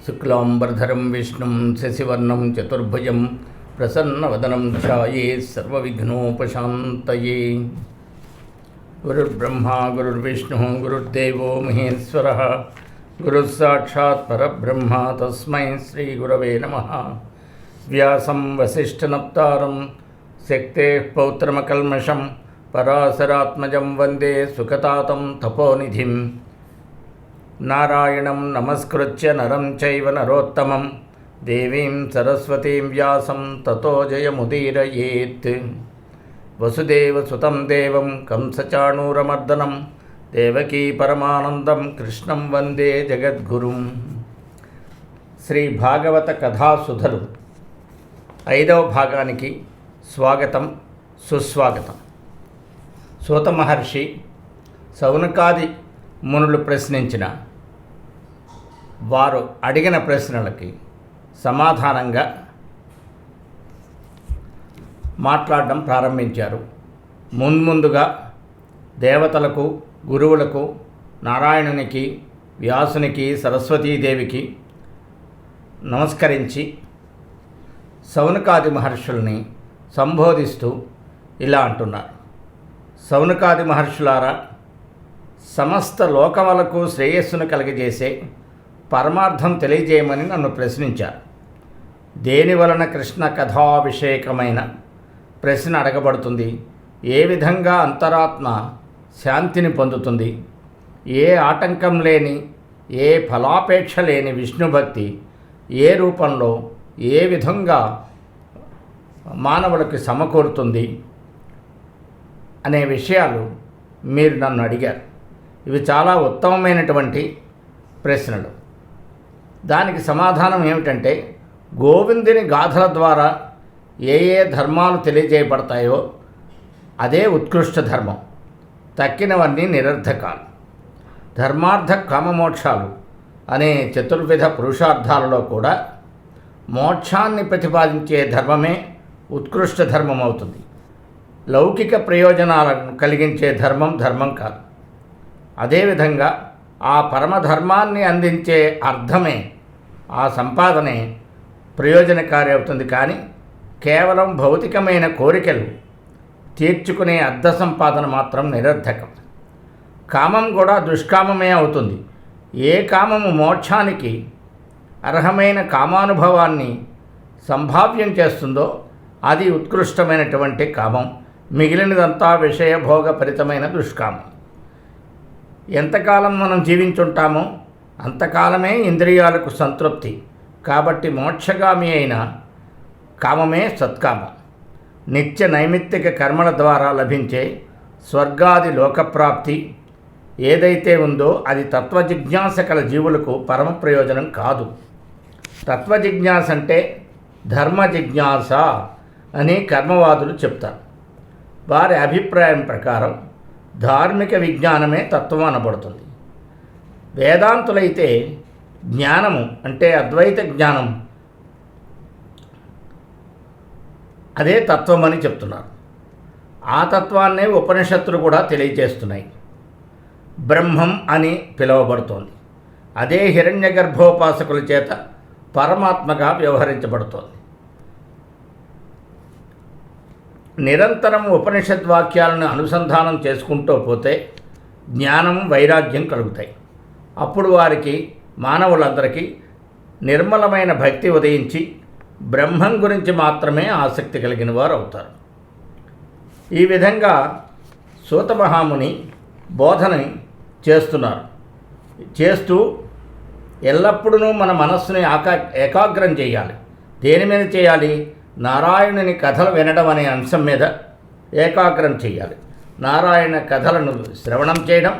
శుక్లాంబరధరం విష్ణుం శశివర్ణం చతుర్భుజం ప్రసన్నవదనం ధ్యాయేత్ సర్వవిఘ్నోపశాంతయే. గురుర్బ్రహ్మా గురుర్విష్ణుః గురుర్దేవో మహేశ్వరः గురుస్సాక్షాత్ పరబ్రహ్మ తస్మై శ్రీగురవే నమః. వ్యాసం వసిష్ఠనప్తారం శక్తేః పౌత్రమకల్మషం పరాశరాత్మజం వందే సుఖతాతం తపోనిధిం. నారాయణం నమస్కృత్య నరం చైవ నరోత్తమం దేవీం సరస్వతీం వ్యాసం తతో జయముదీరయేత్. వసుదేవసుతం దేవం కంసచాణూరమర్దనం దేవకీ పరమానందం కృష్ణం వందే జగద్గురుం. శ్రీ భాగవత కథాసుధలు 5వ భాగానికి స్వాగతం సుస్వాగతం. సూత మహర్షి శౌనకాది మునులు ప్రశ్నించిన వారు అడిగిన ప్రశ్నలకి సమాధానంగా మాట్లాడడం ప్రారంభించారు. ముందుగా దేవతలకు, గురువులకు, నారాయణునికి, వ్యాసునికి, సరస్వతీదేవికి నమస్కరించి శౌనకాది మహర్షుల్ని సంబోధిస్తూ ఇలా అంటున్నారు. శౌనకాది మహర్షులారా, సమస్త లోకములకు శ్రేయస్సును కలిగజేసే పరమార్థం తెలియజేయమని నన్ను ప్రశ్నించారు. దేని వలన కృష్ణ కథాభిషేకమైన ప్రశ్న అడగబడుతుంది? ఏ విధంగా అంతరాత్మ శాంతిని పొందుతుంది? ఏ ఆటంకం లేని, ఏ ఫలాపేక్ష లేని విష్ణుభక్తి ఏ రూపంలో, ఏ విధంగా మానవులకు సమకూరుతుంది అనే విషయాలు మీరు నన్ను అడిగారు. ఇవి చాలా ఉత్తమమైనటువంటి ప్రశ్నలు. దానికి సమాధానం ఏమిటంటే, గోవిందుని గాథల ద్వారా ఏ ఏ ధర్మాలు తెలియజేయబడతాయో అదే ఉత్కృష్ట ధర్మం. తక్కినవన్నీ నిరర్ధకాలు. ధర్మార్థ కామమోక్షాలు అనే చతుర్విధ పురుషార్థాలలో కూడా మోక్షాన్ని ప్రతిపాదించే ధర్మమే ఉత్కృష్ట ధర్మం అవుతుంది. లౌకిక ప్రయోజనాలను కలిగించే ధర్మం కాదు. అదేవిధంగా ఆ పరమధర్మాన్ని అందించే అర్థమే, ఆ సంపాదనే ప్రయోజనకారి అవుతుంది. కానీ కేవలం భౌతికమైన కోరికలు తీర్చుకునే అర్థ సంపాదన మాత్రం నిరర్థకం. కామం కూడా దుష్కామమే అవుతుంది. ఏ కామము మోక్షానికి అర్హమైన కామానుభవాన్ని సంభావ్యం చేస్తుందో అది ఉత్కృష్టమైనటువంటి కామం. మిగిలినదంతా విషయభోగపరితమైన దుష్కామం. ఎంతకాలం మనం జీవించుంటామో అంతకాలమే ఇంద్రియాలకు సంతృప్తి. కాబట్టి మోక్షగామి అయిన కామమే సత్కామం. నిత్య నైమిత్తిక కర్మల ద్వారా లభించే స్వర్గాది లోకప్రాప్తి ఏదైతే ఉందో అది తత్వజిజ్ఞాస కల జీవులకు పరమ ప్రయోజనం కాదు. తత్వజిజ్ఞాస అంటే ధర్మ జిజ్ఞాస అని కర్మవాదులు చెప్తారు. వారి అభిప్రాయం ప్రకారం ధార్మిక విజ్ఞానమే తత్వం అనబడుతుంది. వేదాంతులైతే జ్ఞానము అంటే అద్వైత జ్ఞానం అదే తత్వం అని చెప్తున్నారు. ఆ తత్వాన్నే ఉపనిషత్తులు కూడా తెలియజేస్తున్నాయి. బ్రహ్మం అని పిలువబడుతోంది. అదే హిరణ్య గర్భోపాసకుల చేత పరమాత్మగా వ్యవహరించబడుతోంది. నిరంతరం ఉపనిషద్వాక్యాలను అనుసంధానం చేసుకుంటూ పోతే జ్ఞానం, వైరాగ్యం కలుగుతాయి. అప్పుడు వారికి, మానవులందరికీ నిర్మలమైన భక్తి ఉదయించి బ్రహ్మం గురించి మాత్రమే ఆసక్తి కలిగిన వారు అవుతారు. ఈ విధంగా సూత మహాముని బోధన చేస్తున్నారు. చేస్తూ ఎల్లప్పుడూ మన మనస్సుని ఏకాగ్రం చేయాలి. దేని మీద చేయాలి? నారాయణుని కథలు వినడం అనే అంశం మీద ఏకాగ్రం చేయాలి. నారాయణ కథలను శ్రవణం చేయడం,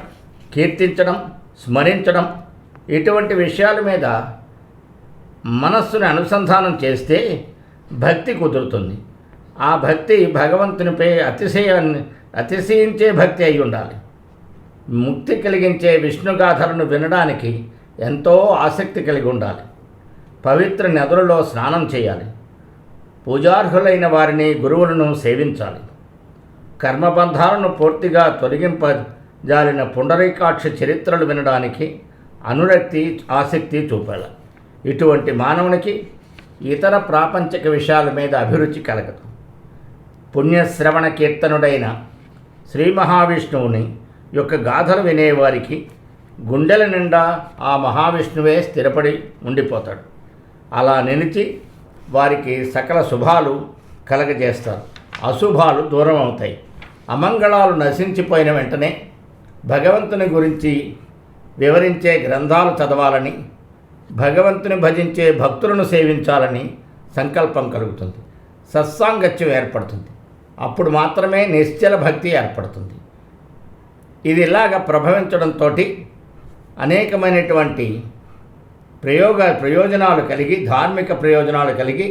కీర్తించడం, స్మరించడం, ఇటువంటి విషయాల మీద మనస్సుని అనుసంధానం చేస్తే భక్తి కుదురుతుంది. ఆ భక్తి భగవంతునిపై అతిశయించే భక్తి అయి ఉండాలి. ముక్తి కలిగించే విష్ణుగాథలను వినడానికి ఎంతో ఆసక్తి కలిగి ఉండాలి. పవిత్ర నదులలో స్నానం చేయాలి. పూజార్హులైన వారిని, గురువులను సేవించాలి. కర్మబంధాలను పూర్తిగా తొలగింపజాలిన పుండరీకాక్ష చరిత్రలు వినడానికి అనురక్తి, ఆసక్తి చూపాలి. ఇటువంటి మానవునికి ఇతర ప్రాపంచిక విషయాల మీద అభిరుచి కలగదు. పుణ్యశ్రవణ కీర్తనుడైన శ్రీ మహావిష్ణువుని యొక్క గాథలు వినేవారికి గుండెల నిండా ఆ మహావిష్ణువే స్థిరపడి ఉండిపోతాడు. అలా నిలిచి వారికి సకల శుభాలు కలగజేస్తారు, అశుభాలు దూరం అవుతాయి. అమంగళాలు నశించిపోయిన వెంటనే భగవంతుని గురించి వివరించే గ్రంథాలు చదవాలని, భగవంతుని భజించే భక్తులను సేవించాలని సంకల్పం కలుగుతుంది. సత్సాంగత్యం ఏర్పడుతుంది. అప్పుడు మాత్రమే నిశ్చల భక్తి ఏర్పడుతుంది. ఇది ఇలాగ ప్రభవించడంతో అనేకమైనటువంటి ప్రయోజనాలు కలిగి, ధార్మిక ప్రయోజనాలు కలిగి,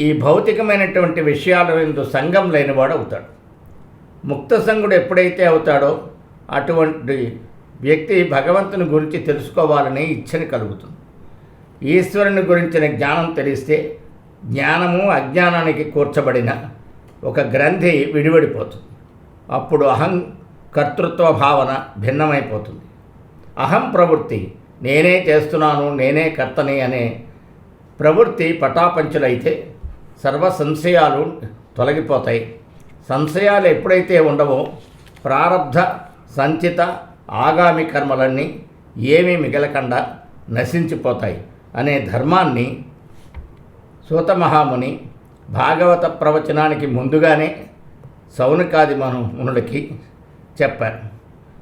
ఈ భౌతికమైనటువంటి విషయాల ఎందు సంగం లేనివాడు అవుతాడు. ముక్త సంగుడు ఎప్పుడైతే అవుతాడో అటువంటి వ్యక్తి భగవంతుని గురించి తెలుసుకోవాలనే ఇచ్చని కలుగుతుంది. ఈశ్వరుని గురించిన జ్ఞానం తెలిస్తే జ్ఞానము అజ్ఞానానికి కూర్చబడిన ఒక గ్రంథి విడివడిపోతుంది. అప్పుడు అహం కర్తృత్వ భావన భిన్నమైపోతుంది. అహం ప్రవృత్తి, నేనే చేస్తున్నాను, నేనే కర్తని అనే ప్రవృత్తి పటాపంచులైతే సర్వ సంశయాలు తొలగిపోతాయి. సంశయాలు ఎప్పుడైతే ఉండవో ప్రారబ్ధ సంచిత ఆగామి కర్మలన్నీ ఏమీ మిగలకుండా నశించిపోతాయి అనే ధర్మాన్ని సూత మహాముని భాగవత ప్రవచనానికి ముందుగానే సౌనకాది మునులకి చెప్పారు.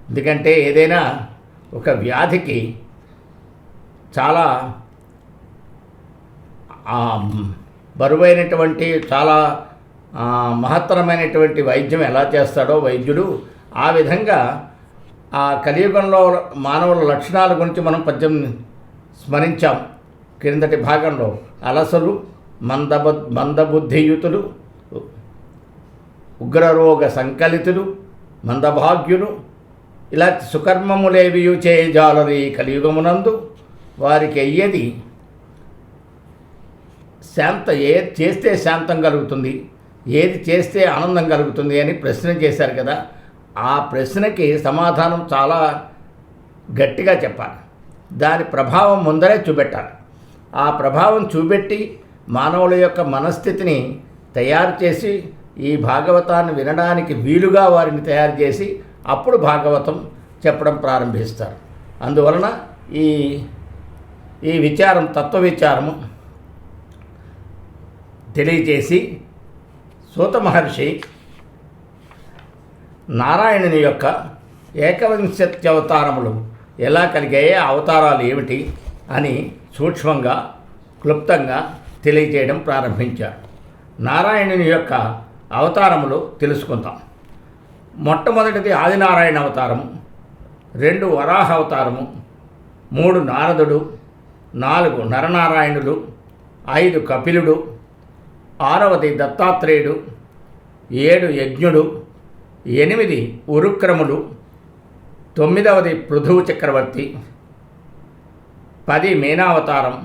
ఎందుకంటే ఏదైనా ఒక వ్యాధికి చాలా బరువైనటువంటి, చాలా మహత్తరమైనటువంటి వైద్యం ఎలా చేస్తాడో వైద్యుడు, ఆ విధంగా ఆ కలియుగంలో మానవుల లక్షణాల గురించి మనం పద్యం స్మరించాం క్రిందటి భాగంలో. అలసలు, మందబుద్ధియుతులు, ఉగ్రరోగ సంకలితులు, మందభాగ్యులు, ఇలా సుకర్మములేవియు చేయజాలరి కలియుగమునందు వారికి అయ్యేది ఏది చేస్తే శాంతం కలుగుతుంది, ఏది చేస్తే ఆనందం కలుగుతుంది అని ప్రశ్న చేశారు కదా. ఆ ప్రశ్నకి సమాధానం చాలా గట్టిగా చెప్పాలి. దాని ప్రభావం ముందరే చూపెట్టాలి. ఆ ప్రభావం చూపెట్టి మానవుల యొక్క మనస్థితిని తయారు చేసి ఈ భాగవతాన్ని వినడానికి వీలుగా వారిని తయారు చేసి అప్పుడు భాగవతం చెప్పడం ప్రారంభిస్తారు. అందువలన ఈ విచారం, తత్వ విచారము తెలియజేసి సూత మహర్షి నారాయణుని యొక్క ఏకవింశత్యవతారములు ఎలా కలిగాయే, అవతారాలు ఏమిటి అని సూక్ష్మంగా, క్లుప్తంగా తెలియజేయడం ప్రారంభించారు. నారాయణుని యొక్క అవతారములు తెలుసుకుందాం. మొట్టమొదటిది ఆదినారాయణ అవతారము, 2 వరాహ అవతారము, 3 నారదుడు, 4 నరనారాయణులు, 5 కపిలుడు, 6వది దత్తాత్రేయుడు, 7 యజ్ఞుడు, 8 ఉరుక్రములు, 9వది పృథువు చక్రవర్తి, 10 మీనావతారం,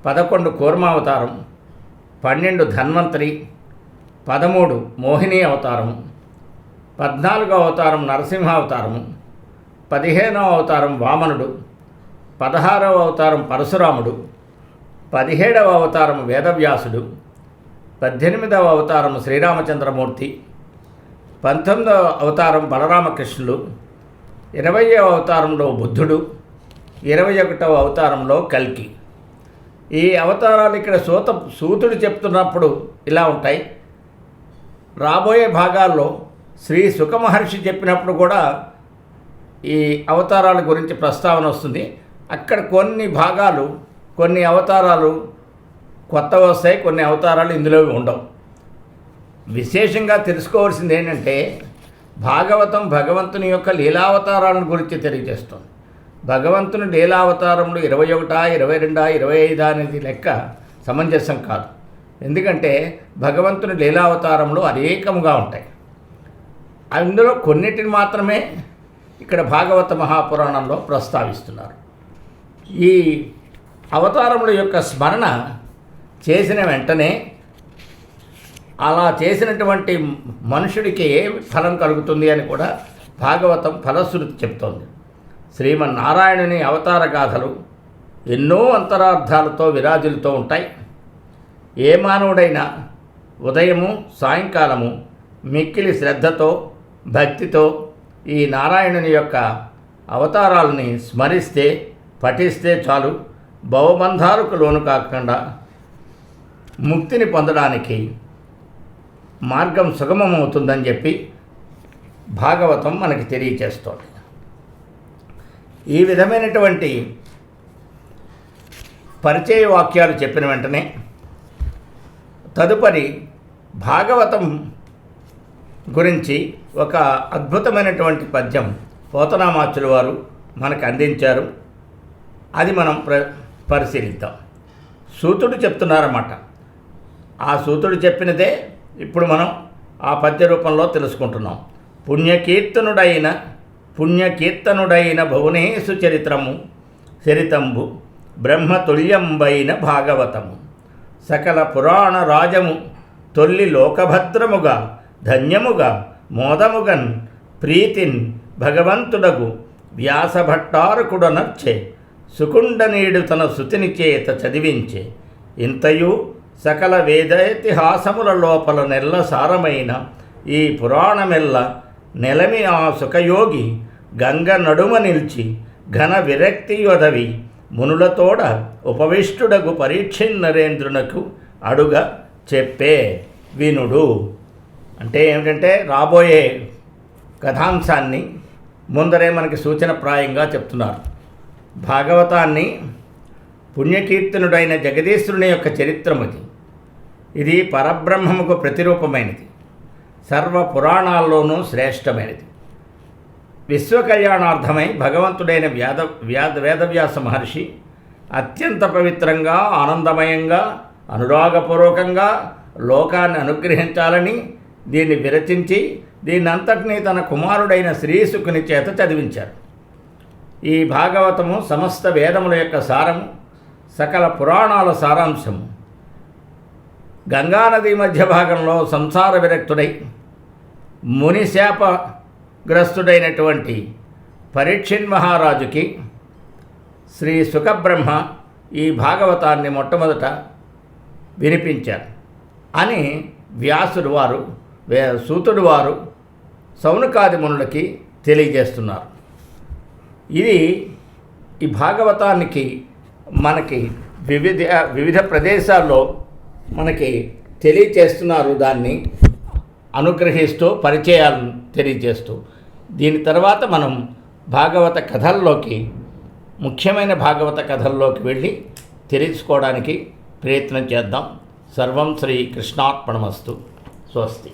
11 కూర్మావతారం, 12 ధన్వంతరి, 13 మోహిని అవతారము, 14వ అవతారం నరసింహావతారము, 15వ అవతారం వామనుడు, 16వ అవతారం పరశురాముడు, 17వ అవతారం వేదవ్యాసుడు, 18వ అవతారం శ్రీరామచంద్రమూర్తి, 19వ అవతారం బలరామకృష్ణులు, 20వ అవతారంలో బుద్ధుడు, 21వ అవతారంలో కల్కి. ఈ అవతారాలు ఇక్కడ సూతుడు చెప్తున్నప్పుడు ఇలా ఉంటాయి. రాబోయే భాగాల్లో శ్రీ సుఖ మహర్షి చెప్పినప్పుడు కూడా ఈ అవతారాల గురించి ప్రస్తావన వస్తుంది. అక్కడ కొన్ని అవతారాలు కొత్త వస్తాయి, కొన్ని అవతారాలు ఇందులో ఉండవు. విశేషంగా తెలుసుకోవాల్సింది ఏంటంటే భాగవతం భగవంతుని యొక్క లీలావతారాలను గురించి తెలియజేస్తుంది. భగవంతుని లీలావతారములు 21, 22, 25 అనేది లెక్క సమంజసం కాదు. ఎందుకంటే భగవంతుని లీలావతారములు అనేకముగా ఉంటాయి. అందులో కొన్నిటిని మాత్రమే ఇక్కడ భాగవత మహాపురాణంలో ప్రస్తావిస్తున్నారు. ఈ అవతారముల యొక్క స్మరణ చేసిన వెంటనే అలా చేసినటువంటి మనుషుడికి ఏ ఫలం కలుగుతుంది అని కూడా భాగవతం ఫలశ్రుతి చెప్తోంది. శ్రీమన్నారాయణుని అవతార గాథలు ఎన్నో అంతరార్థాలతో విరాజులతో ఉంటాయి. ఏ మానవుడైనా ఉదయము సాయంకాలము మిక్కిలి శ్రద్ధతో భక్తితో ఈ నారాయణుని యొక్క అవతారాలని స్మరిస్తే పఠిస్తే చాలు భవబంధాలకు లోను కాకుండా ముక్తిని పొందడానికి మార్గం సుగమమవుతుందని చెప్పి భాగవతం మనకి తెలియచేస్తోంది. ఈ విధమైనటువంటి పరిచయ వాక్యాలు చెప్పిన వెంటనే తదుపరి భాగవతం గురించి ఒక అద్భుతమైనటువంటి పద్యం పోతనామాచుల వారు మనకు అందించారు. అది మనం పరిశీలిద్దాం. సూతుడు చెప్తున్నారన్నమాట. ఆ సూతుడు చెప్పినదే ఇప్పుడు మనం ఆ పద్య రూపంలో తెలుసుకుంటున్నాం. పుణ్యకీర్తనుడైన భువనేశు చరితంబు బ్రహ్మతుల్యంబైన భాగవతము సకల పురాణ రాజము తొల్లి లోకభద్రముగా ధన్యముగా మోదముగన్ ప్రీతిన్ భగవంతుడగు వ్యాసభట్టారకుడనర్చే సుకుండనీడు తన శృతిని చేత చదివించే ఇంతయు సకల వేదైతిహాసముల లోపల నెల్ల సారమైన ఈ పురాణమెల్ల నెలమి ఆ సుఖయోగి గంగ నడుమ నిల్చి ఘన విరక్తియొదవి మునులతోడ ఉపవిష్టుడగు పరీక్షిన్నరేంద్రునకు అడుగ చెప్పే వినుడు. అంటే ఏమిటంటే రాబోయే కథాంశాన్ని ముందరే మనకి సూచనప్రాయంగా చెప్తున్నారు. భాగవతాన్ని పుణ్యకీర్తనుడైన జగదీశ్వరుని యొక్క చరిత్రమది. ఇది పరబ్రహ్మముకు ప్రతిరూపమైనది. సర్వ పురాణాల్లోనూ శ్రేష్టమైనది. విశ్వకళ్యాణార్థమై భగవంతుడైన వేదవ్యాస మహర్షి అత్యంత పవిత్రంగా ఆనందమయంగా అనురాగపూర్వకంగా లోకాన్ని అనుగ్రహించాలని దీన్ని విరచించి దీన్నంతటినీ తన కుమారుడైన శ్రీశుకుని చేత చదివించారు. ఈ భాగవతము సమస్త వేదముల యొక్క సారము, సకల పురాణాల సారాంశము. గంగానది మధ్య భాగంలో సంసార విరక్తుడై మునిశాపగ్రస్తుడైనటువంటి పరీక్షిన్ మహారాజుకి శ్రీ సుఖబ్రహ్మ ఈ భాగవతాన్ని మొట్టమొదట వినిపించారు అని వ్యాసుడు వారు సూతుడు వారు సౌనకాది మునులకి తెలియజేస్తున్నారు. ఇది ఈ భాగవతానికి మనకి వివిధ ప్రదేశాల్లో మనకి తెలియచేస్తున్నారు. దాన్ని అనుగ్రహిస్తూ పరిచయాలను తెలియజేస్తూ దీని తర్వాత మనం భాగవత కథల్లోకి ముఖ్యమైన భాగవత కథల్లోకి వెళ్ళి తెలుసుకోవడానికి ప్రయత్నం చేద్దాం. సర్వం శ్రీ కృష్ణార్పణమస్తు. స్వస్తి.